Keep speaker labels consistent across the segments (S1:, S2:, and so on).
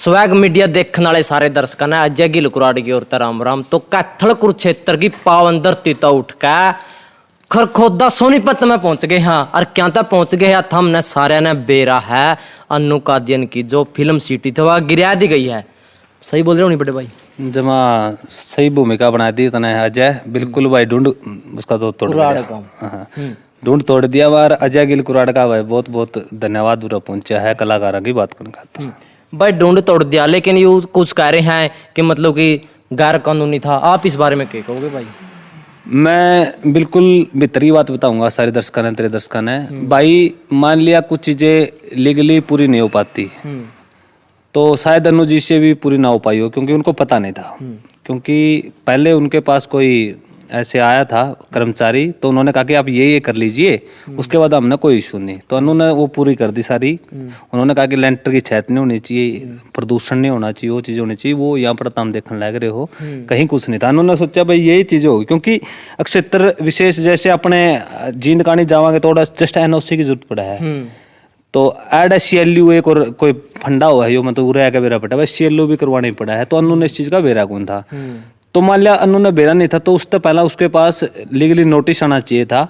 S1: Swag media देखने वाले सारे दर्शकों ने अजय गिल कुराड़ की ओर राम राम। तो कैथल कुरुक्षेत्र की पावन धरती तो उठ के खरखोदा सोनीपत में पहुंच गए। हाँ, और क्या तक पहुंच गए हैं हमने सारे ने बेरा है अन्नू कादियान की जो फिल्म सिटी थी वह गिरा दी गई है। सही बोल रहे हो नहीं बड़े भाई?
S2: जमा सही भूमिका बना दी तने अजय, बिल्कुल भाई ढूंढ उसका तो तोड़ दिया, ढूंढ तोड़ दिया। बार अजय गिल कुराड़ का भाई बहुत बहुत धन्यवाद पूरा पहुंचा है कलाकारों की बात करने का।
S1: भाई ढूंढ तोड़ दिया, लेकिन ये कुछ कह रहे हैं कि मतलब कि गैर कानूनी था। आप इस बारे में क्या कहोगे भाई?
S2: मैं बिल्कुल भीतरी बात बताऊंगा सारे दर्शकों ने, तेरे दर्शकों ने भाई। मान लिया कुछ चीजें लीगली पूरी नहीं हो पाती तो शायद अनु जी से भी पूरी ना हो पाई हो, क्योंकि उनको पता नहीं था। क्योंकि पहले उनके पास कोई ऐसे आया था कर्मचारी, तो उन्होंने कहा कि आप ये कर लीजिए, उसके बाद हमने कोई इशू नहीं। तो अनु ने वो पूरी कर दी सारी। उन्होंने कहा कि लेंटर की छत नहीं होनी चाहिए, प्रदूषण नहीं होना चाहिए, वो चीज़ होनी चाहिए। वो यहाँ पर हम देखने लग रहे हो कहीं कुछ नहीं था। उन्होंने सोचा भाई यही चीज़ होगी, क्योंकि क्षेत्र विशेष जैसे अपने जींद कानी जावांगे तो जस्ट एनओसी की जरूरत पड़ा है। तो एड CLU एक और कोई फंडा हुआ है जो मतलब उरे का बेरा पड़ा है, CLU भी करवाना ही पड़ा है। तो अनु ने इस चीज़ का बेरा कौन था? तो मान लिया अनु ने बेरा नहीं था तो उससे पहला उसके पास लीगली नोटिस आना चाहिए था।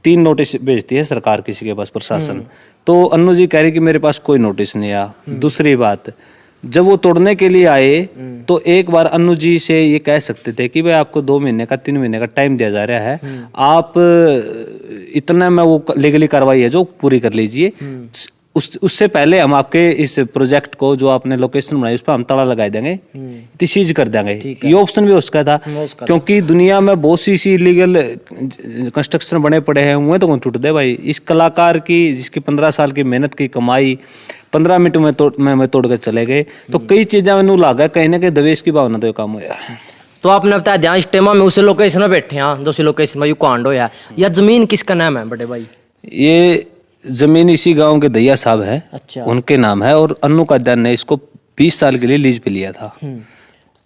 S2: 3 नोटिस भेजती है सरकार किसी के पास, प्रशासन। तो अनु जी कह रही कि मेरे पास कोई नोटिस नहीं आया। दूसरी बात, जब वो तोड़ने के लिए आए तो एक बार अनु जी से ये कह सकते थे कि भाई आपको 2 महीने का 3 महीने का टाइम दिया जा रहा है, आप इतना में वो लीगली कार्रवाई है जो पूरी कर लीजिए। उससे पहले हम आपके इस प्रोजेक्ट को जो आपने लोकेशन बनाई उस पर हम ताला लगा देंगे, तो सीज कर देंगे। ये ऑप्शन भी उसका था, क्योंकि दुनिया में बहुत सी इलीगल कंस्ट्रक्शन बने पड़े हैं हुए तो कौन टूट दे भाई। इस कलाकार की जिसकी 15 साल की मेहनत की कमाई 15 मिनट में तोड़ के चले गए। तो कई चीजें मैंने लागा कहीं ना कहीं दवेश की भावना तो काम होया।
S1: तो आपने बताया ध्यान इस्टेमा में उस लोकेशन में बैठे हैं, दूसरी लोकेशन में यू कांड होया। या जमीन किसका नाम है बड़े भाई?
S2: ये जमीन इसी गांव के दैया साहब हैं। अच्छा। उनके नाम है, और अन्नू कादियान ने इसको 20 साल के लिए लीज पे लिया था।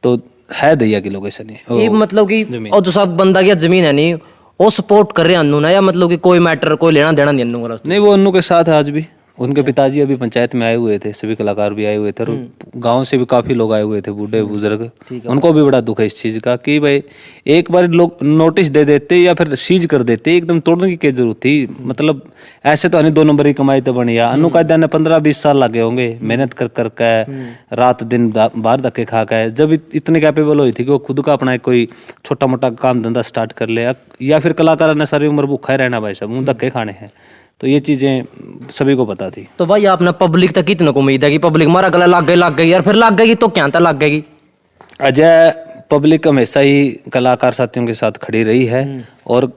S2: तो है दैया की लोकेशन
S1: ये मतलब कि और जो सब बंदा की जमीन है नहीं वो सपोर्ट कर रहे हैं अन्नू ना, या मतलब कि कोई मैटर कोई लेना देना नहीं अन्नू का?
S2: नहीं, वो अन्नू के साथ है आज भी। उनके पिताजी अभी पंचायत में आए हुए थे, सभी कलाकार भी आए हुए थे, और गांव से भी काफी लोग आए हुए थे, बूढ़े बुजुर्ग। उनको भी बड़ा दुख है इस चीज का कि भाई एक बार लोग नोटिस दे देते या फिर सीज कर देते, एकदम तोड़ने की क्या जरूरत थी? मतलब ऐसे तो नहीं 2 नंबर की कमाई तो बनी। अनु कादियान ने 15-20 साल लगे होंगे मेहनत कर करके, रात दिन बाहर धक्के खा के, जब इतने कैपेबल हुई थी कि वो खुद का अपना कोई छोटा मोटा काम धंधा स्टार्ट कर ले। या फिर कलाकार ने सारी उम्र भूखा रहना भाई साहब, धक्के खाने हैं। तो ये चीजें सभी को पता थी।
S1: तो भाई आपने पब्लिक तक कितने को उम्मीद है कि पब्लिक मारा गला लग गई यार, फिर लग गई तो क्या लग गई?
S2: अजय, पब्लिक हमेशा ही कलाकार साथियों के साथ खड़ी रही है, और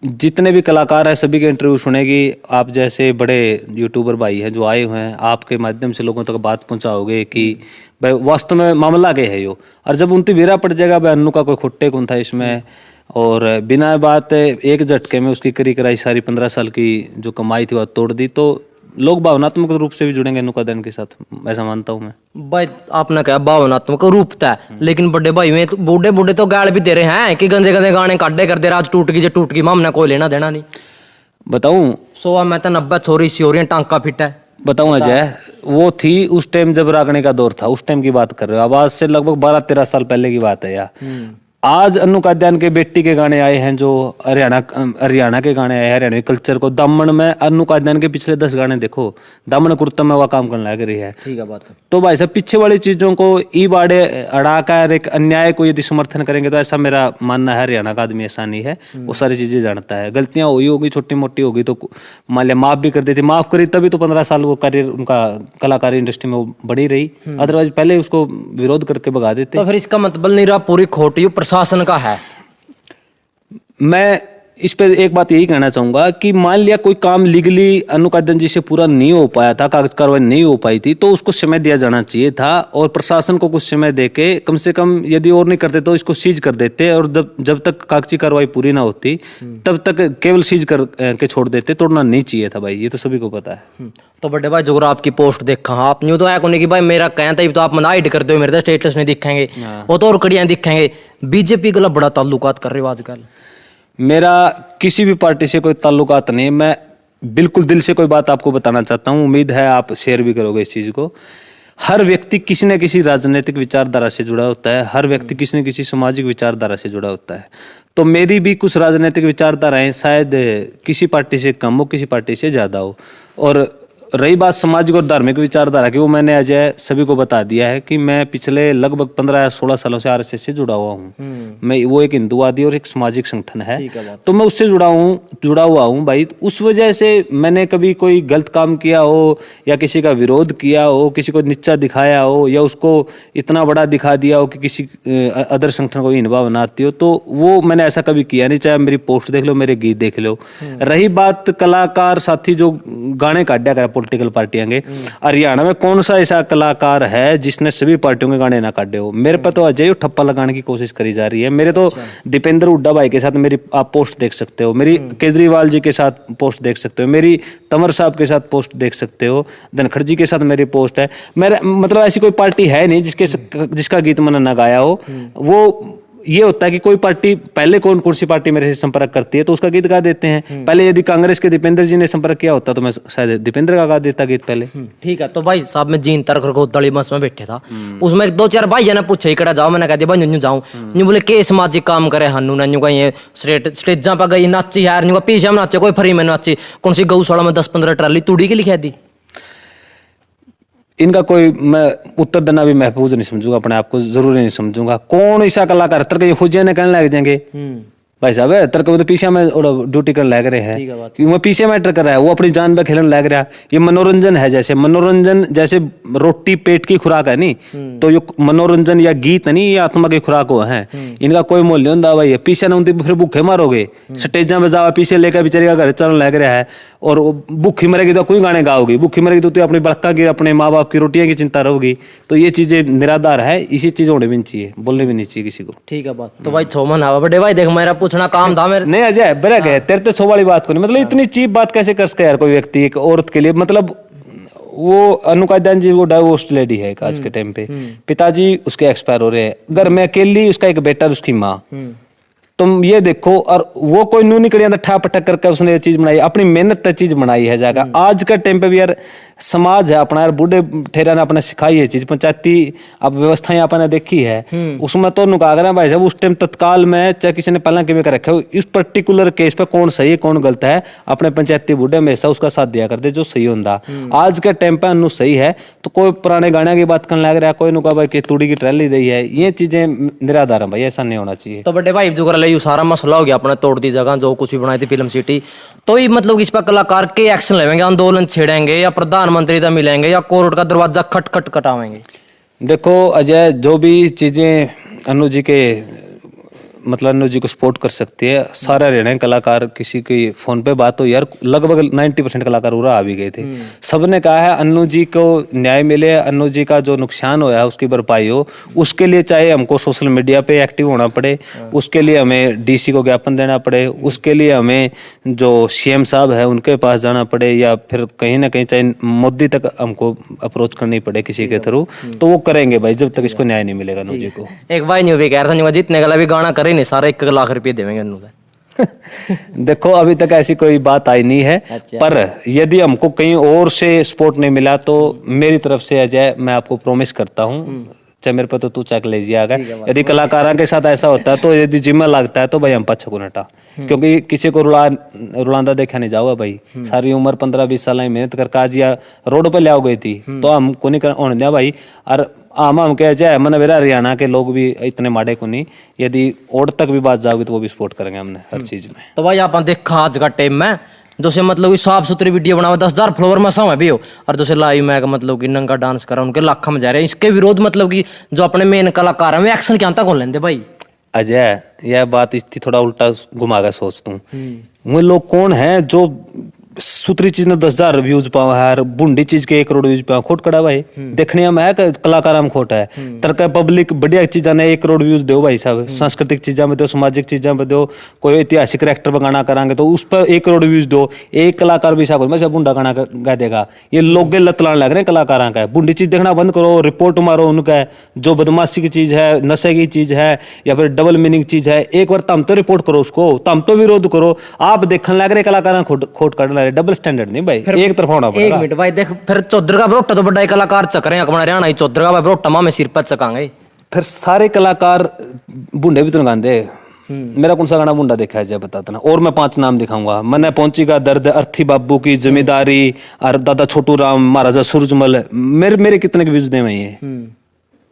S2: जितने भी कलाकार हैं सभी के इंटरव्यू सुनेगी। आप जैसे बड़े यूट्यूबर भाई हैं जो आए हुए हैं, आपके माध्यम से लोगों तक बात पहुंचाओगे कि भाई वास्तव में मामला क्या है यो। और जब उनकी बेरा पड़ जाएगा भाई अन्नू का कोई खुट्टे कौन था इसमें, और बिना बात एक झटके में उसकी करी कराई सारी 15 साल की जो कमाई थी वह तोड़ दी, तो लोग भावनात्मक रूप से भी जुड़ेंगे अन्नू कादियान के साथ, ऐसा मानता हूँ मैं।
S1: भाई आपने कहा भावनात्मक रूप था, लेकिन बड़े भाई में बूढ़े बूढ़े तो गाल भी दे रहे हैं कि गंदे गंदे गाने काटे कर दे, आज टूट गई जो टूट गई, हमने कोई लेना देना नहीं।
S2: बताऊं
S1: 100 में तो 90 छोरी सियोरियां टांका फिट है।
S2: बताऊं अजय, वो थी उस टाइम जब रागने का दौर था, उस टाइम की बात कर रहे हो। आवाज से लगभग 12-13 साल पहले की बात है यार। आज अन्नू कादियान के बेटी के गाने आए हैं, जो हरियाणा के गाने आए हैं, हरियाणवी कल्चर को दामन में अन्नू कादियान के पिछले 10 गाने देखो, दामन कुर्ता में वह काम करने लग रही है। ठीक है बात है। तो भाई साहब पीछे वाली चीजों को ई बाड़े अड़ाकर एक अन्याय को यदि समर्थन करेंगे तो ऐसा मेरा मानना है। हरियाणा का आदमी ऐसा नहीं है, वो सारी चीजें जानता है। गलतियां हुई होगी छोटी मोटी होगी तो मान लिया माफ भी कर देती, माफ करी तभी तो 15 साल वो करियर उनका कलाकारी इंडस्ट्री में वो बढ़ी रही, अदरवाइज पहले उसको विरोध करके भगा देते।
S1: तो फिर इसका मतलब नहीं रहा पूरी खोटी शासन का है।
S2: मैं इस पे एक बात यही कहना चाहूंगा कि मान लिया कोई काम लीगली अन्नू कादियान जी से पूरा नहीं हो पाया था, कागज कार्रवाई नहीं हो पाई थी, तो उसको समय दिया जाना चाहिए था, और प्रशासन को कुछ समय देके कम से कम यदि और नहीं करते तो इसको सीज कर देते, और जब तक कागजी कार्रवाई पूरी ना होती तब तक केवल सीज कर के छोड़ देते। तोड़ना नहीं चाहिए था भाई, ये तो सभी को पता है।
S1: तो बड़े भाई जो आपकी पोस्ट देखा आप न्यू तो है कि भाई मेरा कहता है तो आप मना हाइड करते हो, मेरे तो स्टेटस नहीं दिखेंगे, वो तो और कड़ियां दिखेंगे। बीजेपी का बड़ा ताल्लुकात कर रहे हो आजकल।
S2: मेरा किसी भी पार्टी से कोई ताल्लुकात नहीं है, मैं बिल्कुल दिल से कोई बात आपको बताना चाहता हूँ, उम्मीद है आप शेयर भी करोगे इस चीज़ को। हर व्यक्ति किसी न किसी राजनीतिक विचारधारा से जुड़ा होता है, हर व्यक्ति किसी न किसी सामाजिक विचारधारा से जुड़ा होता है। तो मेरी भी कुछ राजनीतिक विचारधाराएं शायद किसी पार्टी से कम हो, किसी पार्टी से ज़्यादा हो। और रही बात सामाजिक और धार्मिक विचारधारा की, वो मैंने अजय सभी को बता दिया है कि मैं पिछले लगभग 15 या 16 सालों से आरएसएस से जुड़ा हुआ हूँ। मैं वो एक हिंदुवादी और एक सामाजिक संगठन है, तो मैं उससे जुड़ा हुआ हूँ भाई। उस वजह से मैंने कभी कोई गलत काम किया हो या किसी का विरोध किया हो, किसी को नीचा दिखाया हो या उसको इतना बड़ा दिखा दिया हो कि किसी अदर संगठन को हीनभाव बनाती हो, तो वो मैंने ऐसा कभी किया नहीं। चाहे मेरी पोस्ट देख लो, मेरे गीत देख लो। रही बात कलाकार साथी जो गाने काटा कर पॉलिटिकल पार्टियां के, हरियाणा में कौन सा ऐसा कलाकार है जिसने सभी पार्टियों के गाने ना काटे हो? मेरे पे तो अजय ठप्पा लगाने की कोशिश करी जा रही है। मेरे तो दीपेंद्र हुड्डा भाई के साथ मेरी आप पोस्ट देख सकते हो, मेरी केजरीवाल जी के साथ पोस्ट देख सकते हो, मेरी तंवर साहब के साथ पोस्ट देख सकते हो, धनखड़ जी के साथ मेरी पोस्ट है। मेरा मतलब ऐसी कोई पार्टी है नहीं जिसका गीत मैंने ना गाया हो। वो ये होता है कि कोई पार्टी पहले कौन सी पार्टी मेरे से संपर्क करती है तो उसका गीत गा देते हैं। पहले यदि कांग्रेस के दीपेंद्र जी ने संपर्क किया होता तो मैं शायद दीपेंद्र का गा देता गीत पहले।
S1: ठीक है। तो भाई साहब मैं जीन तरख को दली बस में बैठे था, उसमें 2-4 भाई ने पूछे इकड़ा जाओ, मैंने कहा दिया भाई न्यू जाऊं, न्यू बोले के सामाजिक काम करे हन्नू ना, न्यू कहीं स्टेजा पर गई नाची यार, न्यू पीछे में नाचे, कोई फ्री में नाची, कौन सी गौशाला में 10-15 ट्राली तूड़ी के लिखा दी।
S2: इनका कोई मैं उत्तर देना भी महफूज नहीं समझूंगा, अपने आप को जरूरी नहीं समझूंगा। कौन ऐसा कलाकार तरक फौजिया ने कहने लग जाएंगे भाई साहब तरक तो पीछे में ड्यूटी करने लग रहे हैं कि वो पीछे मैटर कर रहा है, वो अपनी जान पे खेलने लग रहा है। ये मनोरंजन है, जैसे मनोरंजन जैसे रोटी पेट की खुराक है नहीं, तो ये मनोरंजन या गीत नहीं, ये आत्मा की खुराक हो है। इनका कोई मूल्य नहीं होता भाई। पीछे न होती फिर भूखे मारोगे, स्टेजा में जाओ पीछे लेकर बेचारे का घर चलने लग रहा है, और भूखी मरेगी तो कोई गाने गाओगी, भूखी मरेगी तो अपनी बड़का की अपने माँ बाप की रोटियां की चिंता रहोगी। तो ये चीजें निराधार है, इसी चीज होने भी नहीं चाहिए, बोलने भी नहीं चाहिए किसी को।
S1: ठीक है बात। तो भाई छोमन आवा बड़े भाई, देख मेरा पूछना काम था मेरे
S2: नहीं अजय बरक है तेरे तो 100 वाली बात को नहीं, मतलब इतनी चीप बात कैसे कर सकता है यार कोई व्यक्ति एक औरत के लिए। मतलब वो अनुका दान जी वो डाइवोर्स्ड लेडी है आज के टाइम पे, पिताजी उसके एक्सपायर हो रहे हैं, घर में अकेली उसका एक बेटा और उसकी माँ। तुम ये देखो, और वो कोई नू निकलिया ठा पटक करके उसने ये चीज बनाई, अपनी मेहनत से चीज बनाई है जाकर। आज का टाइम पे भी यार समाज है अपना, यार बूढ़े ठेरा ने अपने सिखाई है चीज, पंचायती अब व्यवस्थाएं आपने देखी है, उसमें तो नुकागरा भाई साहब उस टाइम तत्काल में चाहे किसी ने पहला किमें कर रखे हो, इस पर्टिकुलर केस पे कौन सही है कौन गलत है, अपने पंचायती बूढ़े हमेशा उसका साथ दिया करते जो सही होता। आज के टाइम पे अनु सही है तो कोई पुराने गाने की बात करने लग रहा है, कोई नुका भाई की तूड़ी की ट्रैली दी है, ये चीजें निराधार है भाई, ऐसा नहीं होना चाहिए।
S1: तो बड़े भाई जो यू सारा मसला हो गया अपने तोड़ दी जगह जो कुछ भी बनाई थी फिल्म सिटी, तो ही मतलब इस पर कलाकार के एक्शन लेंगे, आंदोलन छेड़ेंगे या प्रधानमंत्री से मिलेंगे या कोर्ट का दरवाजा खट खटावेंगे?
S2: देखो अजय, जो भी चीजें अनु जी के मतलब अनु जी को सपोर्ट कर सकती है, सारे हरियाणा कलाकार किसी की फोन पे बात हो यार, लगभग 90% कलाकार उरा आ भी गए थे। सबने कहा है अनु जी को न्याय मिले, अनु जी का जो नुकसान होया है उसकी भरपाई हो। उसके लिए चाहे हमको सोशल मीडिया पे एक्टिव होना पड़े, उसके लिए हमें डीसी को ज्ञापन देना पड़े, उसके लिए हमें जो सीएम साहब है उनके पास जाना पड़े, या फिर कहीं ना कहीं चाहे मोदी तक हमको अप्रोच करनी पड़े किसी के थ्रू, तो वो करेंगे भाई जब तक इसको न्याय नहीं मिलेगा अनु जी को।
S1: एक भाई न्यू भी कह रहा था जितने गला भी गाना करे नहीं सारे 1 लाख रुपये देंगे अनु का।
S2: देखो अभी तक ऐसी कोई बात आई नहीं है। अच्छा। पर यदि हमको कहीं और से सपोर्ट नहीं मिला तो मेरी तरफ से अजय मैं आपको प्रॉमिस करता हूँ, चाहे मेरे पे तो तू चेक लीजिए अगर यदि कलाकारों के साथ ऐसा होता है तो यदि जिम्मा लगता है तो भाई हम पच्छा को नटा, क्योंकि किसी को रुलांदा देखा नहीं जाओगा भाई। सारी उम्र 15-20 साल मेहनत करके आज या रोड पे ले आओ गई थी तो हम को नहीं होने दिया भाई। और हम कह जाए मैंने मेरा हरियाणा के लोग भी इतने माड़े को नहीं, यदि और तक भी बात जाओगी तो वो भी सपोर्ट करेंगे हमने हर चीज में।
S1: तो भाई आप देखा आज का टाइम में जैसे मतलब साफ सुथरी वीडियो बनावा 10,000 फॉलोवर में समय भी हो, और जैसे लाइव में मतलब कि नंगा डांस करा उनके लाखों में जा रहे हैं, इसके विरोध मतलब कि जो अपने मेन कलाकार हैं एक्शन क्या तक हो लेंगे भाई?
S2: अजय यह बात इसकी थोड़ा उल्टा घुमा कर सोचता हूँ, वो लोग कौन है जो सुथरी चीज ने 10,000 व्यूज पाओ यार, बुंडी चीज के 1 करोड़ व्यूज पाओ, खोट कड़ा भाई देखने में है कलाकार में खोट है। तरका पब्लिक बढ़िया चीजा ने 1 करोड़ व्यूज दो भाई साहब, सांस्कृतिक चीजा में दो, सामाजिक चीजा में दो, कोई ऐतिहासिक कैरेक्टर पर गाना कराएंगे तो उस पर 1 करोड़ व्यूज दो। एक कलाकार भी साहब मैं बुंडा गाना गा देगा, ये लोग लतलाने लग रहे हैं कलाकारों का। बुंडी चीज देखना बंद करो, रिपोर्ट मारो उनका, जो बदमाशी की चीज है, नशे की चीज है या फिर डबल मीनिंग चीज है, एक बार तम तो रिपोर्ट करो उसको, तम तो विरोध करो। आप देखने लग रहे कलाकार खोट कर रहे, डबल स्टैंडर्ड नहीं भाई, एक तरफा होना
S1: एक
S2: पड़ेगा।
S1: मिनट भाई देख, फिर चौधर का बरोटा तो बड़ा ही कलाकार चक रहे हैं अपना हरियाणा ही, चौधर का बरोटा माँ में सिर पर चकांगे।
S2: फिर सारे कलाकार बूढ़े भी तो गांधे, मेरा कौन सा गाना बूढ़ा देखा है जब बताता ना। और मैं 5 नाम दिखाऊंगा, मन्ने पहुंची का दर्द, अर्थी बाबू की जमींदारी, और दादा छोटू राम, महाराजा सूरजमल, मेरे मेरे कितने के व्यूज दे में ये।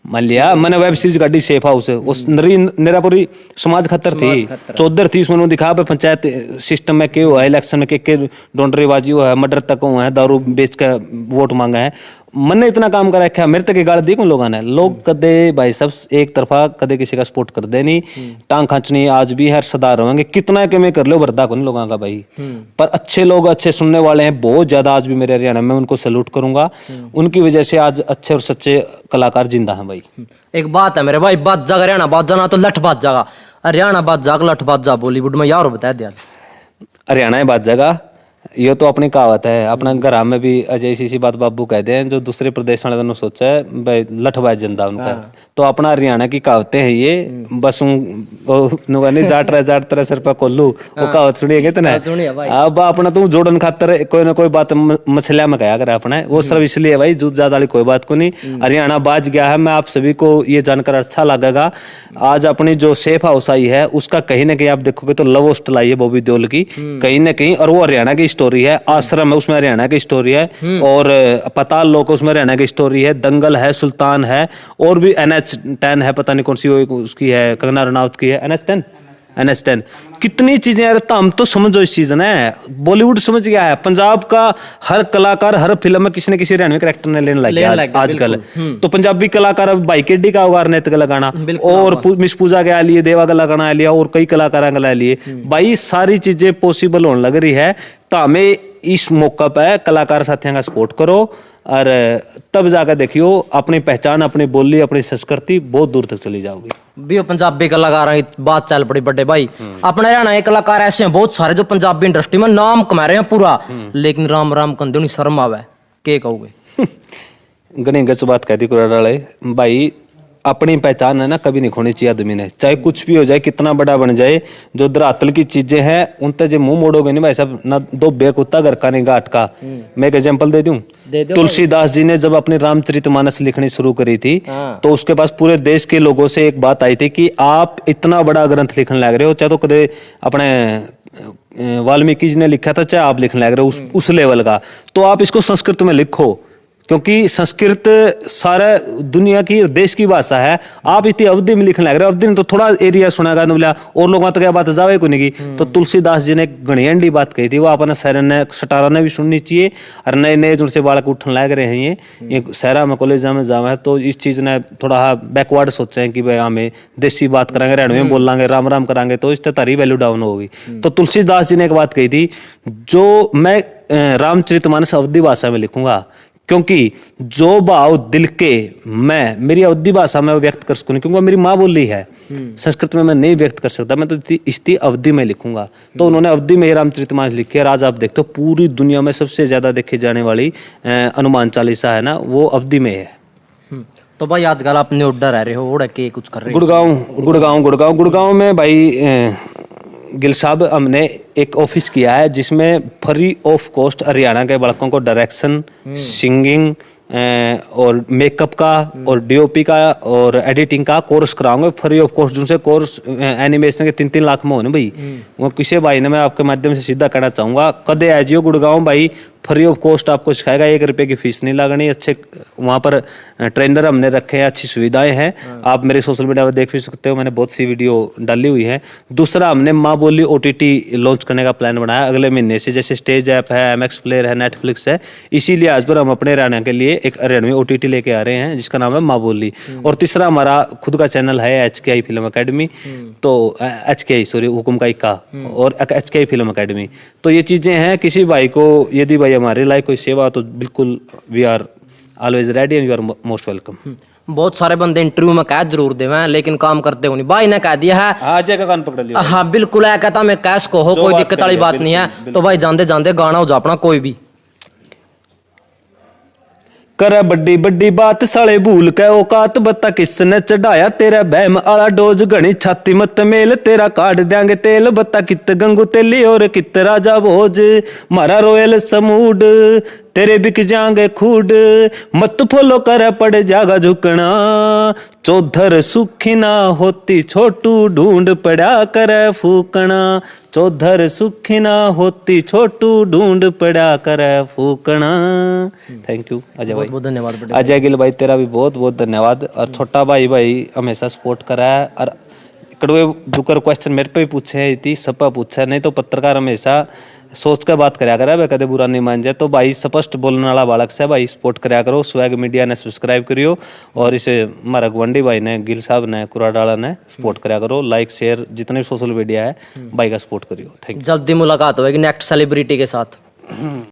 S2: मान लिया मैंने वेब सीरीज गाड़ी सेफ हाउस, उस नरीपुरी समाज खतर थी, चौधर थी, उसमें दिखा पे पंचायत सिस्टम में के हुआ है, इलेक्शन में के डोंडरेबाजी हुआ है, मर्डर तक हुआ है, दारू बेच कर वोट मांगा है। मैंने इतना काम कर रखा है, मेरे तक गाल दी कौन लोगों ने। लोग कदे भाई सब एक तरफा कदे किसी का सपोर्ट कर दे नहीं, टांग खींचनी आज भी है, सदा रहेंगे, कितना के में कर लो बर्दा को नहीं लोगों का भाई। पर अच्छे लोग, अच्छे सुनने वाले हैं बहुत ज्यादा आज भी मेरे हरियाणा में, उनको सैल्यूट करूंगा, उनकी वजह से आज अच्छे और सच्चे कलाकार जिंदा हैं भाई।
S1: एक बात है मेरे भाई, बात जागा हरियाणा बात जाना तो लठ बात जागा, हरियाणा बात जाग लठ बात जा बॉलीवुड में यार बता दिया।
S2: हरियाणा में बात जगह ये तो अपनी कहावत है, अपना घर में भी अजय सी बात बाबू कहते हैं, जो दूसरे प्रदेश वाले ने सोचा है भाई लठबाज जनता उनका। तो अपना हरियाणा की कहावतें हैं ये, बस जाट रहा सिर पर कोल्लू, वो कहावत सुनिएगा तो ना। अब अपना तू जोड़न खातर कोई ना कोई बात मछलिया में कहा करे अपना, वो सिर्फ इसलिए भाई जूत ज्यादा वाली कोई बात को नहीं। हरियाणा बाज गया है, मैं आप सभी को ये जानकर अच्छा लगेगा। आज अपनी जो सेफ हाउस आई है उसका कहीं ना कहीं आप देखोगे तो लव होस्टल आई है बॉबी देओल की कहीं ना कहीं, और वो हरियाणा की स्टोरी है। आश्रम है उसमें हरियाणा की स्टोरी है, और पताल लोक उसमें हरियाणा की स्टोरी है, दंगल है, सुल्तान है, और भी NH10 है, पता नहीं कौन सी उसकी है, कंगना रनौत की है, NH10 कितनी चीजें यार, हम तो समझो इस चीज ने। बॉलीवुड समझ गया है, पंजाब का हर कलाकार हर फिल्म में किसी न किसी हरियाणवी कैरेक्टर ने लेने लग गया आजकल। तो पंजाबी कलाकार अब भाई केडी का उगार ने लगाना, और मिस पूजा के लिए, देवा का लगाना लिया, और कई कलाकारों का लिए भाई, सारी चीजें पॉसिबल होने लग रही है। तो हमें इस मौका पे कलाकार साथियों का सपोर्ट करो, और तब जाकर देखियो अपनी पहचान, अपनी बोली, अपनी संस्कृति बहुत दूर तक चली जाओगी।
S1: भी पंजाबी कलाकार बात चल पड़ी बड़े भाई, अपने हरियाणा के कलाकार ऐसे हैं बहुत सारे जो पंजाबी इंडस्ट्री में नाम कमा रहे हैं पूरा, लेकिन राम राम कंदे नहीं शर्म आवे, के कहोगे?
S2: गणी गच बात कहती कुराड़े भाई, अपनी पहचान है ना कभी नहीं खोनी चाहिए आदमी ने, चाहे कुछ भी हो जाए, कितना बड़ा बन जाए। जो धरातल की चीजें हैं उनते जो मुंह मोड़ोगे नहीं भाई साहब, ना दो बेकुत्ता घर का नहीं गाट का। मैं एक एग्जांपल दे दूं, तुलसीदास जी ने जब अपनी रामचरितमानस लिखनी शुरू करी थी, तो उसके पास पूरे देश के लोगों से एक बात आई थी कि आप इतना बड़ा ग्रंथ लिखने लग रहे हो, चाहे तो कदे अपने वाल्मीकि जी ने लिखा था, चाहे आप लिखने लग रहे हो उस लेवल का, तो आप इसको संस्कृत में लिखो, क्योंकि संस्कृत सारा दुनिया की देश की भाषा है। आप इतनी अवधि में लिखने लग रहे हो, अवधि में तो थोड़ा एरिया सुनागा मिला, और लोगों तक बात जावे को नहीं की। तो तुलसीदास जी ने घड़ियंडी बात कही थी, वो अपने शहर ने सटारा ने भी सुननी चाहिए, और नए नए जिनसे बालक उठने लग रहे हैं ये शहरा में कॉलेज में जावा है, तो इस चीज ने थोड़ा बैकवर्ड सोचा है कि भाई हमें देसी बात करेंगे, हरियाणवी में बोलेंगे, राम राम करांगे, तो इससे तारी वैल्यू डाउन होगी। तो तुलसीदास जी ने एक बात कही थी, जो मैं रामचरितमानस अवधि भाषा में लिखूंगा, क्योंकि जो भाव दिल के मैं मेरी अवधि भाषा में व्यक्त कर सकूं, क्योंकि मेरी माँ बोली है, संस्कृत में मैं नहीं व्यक्त कर सकता, मैं तो इसी अवधि में लिखूंगा। तो उन्होंने अवधि में रामचरितमानस लिखी, और आज आप देखते हो पूरी दुनिया में सबसे ज्यादा देखी जाने वाली हनुमान चालीसा है ना, वो अवधि में है।
S1: तो भाई आजकल आपने उड़र रह रहे हो, उड़ के कुछ कर रहे हो?
S2: गुड़गांव में भाई गिल साहब हमने एक ऑफिस किया है, जिसमें फ्री ऑफ कॉस्ट हरियाणा के बालकों को डायरेक्शन, सिंगिंग और मेकअप का और DOP का और एडिटिंग का कोर्स कराऊंगे फ्री ऑफ कॉस्ट। जिनसे कोर्स एनिमेशन के 3-3 लाख में होने भाई, वो किसी भाई ने मैं आपके माध्यम से सीधा कहना चाहूंगा, कदे आ जियो गुड़गांव भाई, फ्री ऑफ कॉस्ट आपको सिखाएगा, 1 रुपए की फीस नहीं लगनी, अच्छे वहाँ पर ट्रेनर हमने रखे हैं, अच्छी सुविधाएं हैं। आप मेरे सोशल मीडिया पर देख भी सकते हो, मैंने बहुत सी वीडियो डाली हुई है। दूसरा, हमने माँ बोली OTT लॉन्च करने का प्लान बनाया अगले महीने से, जैसे स्टेज ऐप है, MX प्लेयर है, नेटफ्लिक्स है, इसीलिए आज पर हम अपने हरियाणा के लिए एक हरियाणवी OTT लेके आ रहे हैं जिसका नाम है माँ बोली। और तीसरा हमारा खुद का चैनल है HKI फिल्म अकेडमी, तो HKI सॉरी हुकुम का इक्का, और HKI फिल्म अकेडमी। तो ये चीजें हैं, किसी भाई को यदि भाई हमारे लायक कोई सेवा, तो बिल्कुल we are always ready and you are most welcome.
S1: बहुत सारे बंदे इंटरव्यू में कह जरूर देवे, लेकिन काम करते हो नहीं। भाई ने कह दिया है
S2: आज का कान पकड़ लिया।
S1: हाँ बिल्कुल है, कहता मैं कैश को हो, कोई दिक्कत वाली बात नहीं है। तो भाई जानते जानते गाना हो जा अपना कोई भी।
S2: करे बड्डी बड्डी बात साले भूल के औकात बता किसने चढ़ाया तेरा बहम आला डोज घनी छाती मत मेल तेरा काट देंगे तेल बता कित गंगू तेली और कित राजा भोज मारा रोयल समूड तेरे बिक जाएंगे खूड मत फॉलो करे पड़ जागा झुकना चौधर सुखी ना होती छोटू ढूंढ पड़ा करे फूकना चौधर सुखी ना होती छोटू ढूंढ पड़ा करे फूकना। थैंक यू अजय भाई।
S1: बहुत धन्यवाद बड़े
S2: अजय गिल भाई तेरा भी बहुत बहुत धन्यवाद। और छोटा भाई हमेशा सपोर्ट करा है और कड़वे जुकर क्वेश्चन मेरे पे भी पूछे थी सबा पूछा नहीं तो पत्रकार हमेशा सोच कर बात कराया करा कदे बुरा नहीं मान जाए। तो भाई स्पष्ट बोलने वाला बालक से भाई सपोर्ट कराया करो। स्वैग मीडिया ने सब्सक्राइब करियो और इसे हमारा गवंडी भाई ने गिल साहब ने कुराडाला ने सपोर्ट कराया करो। लाइक शेयर जितने सोशल मीडिया है भाई का सपोर्ट करियो। Thank you.
S1: जल्दी मुलाकात होगी नेक्स्ट सेलिब्रिटी के साथ।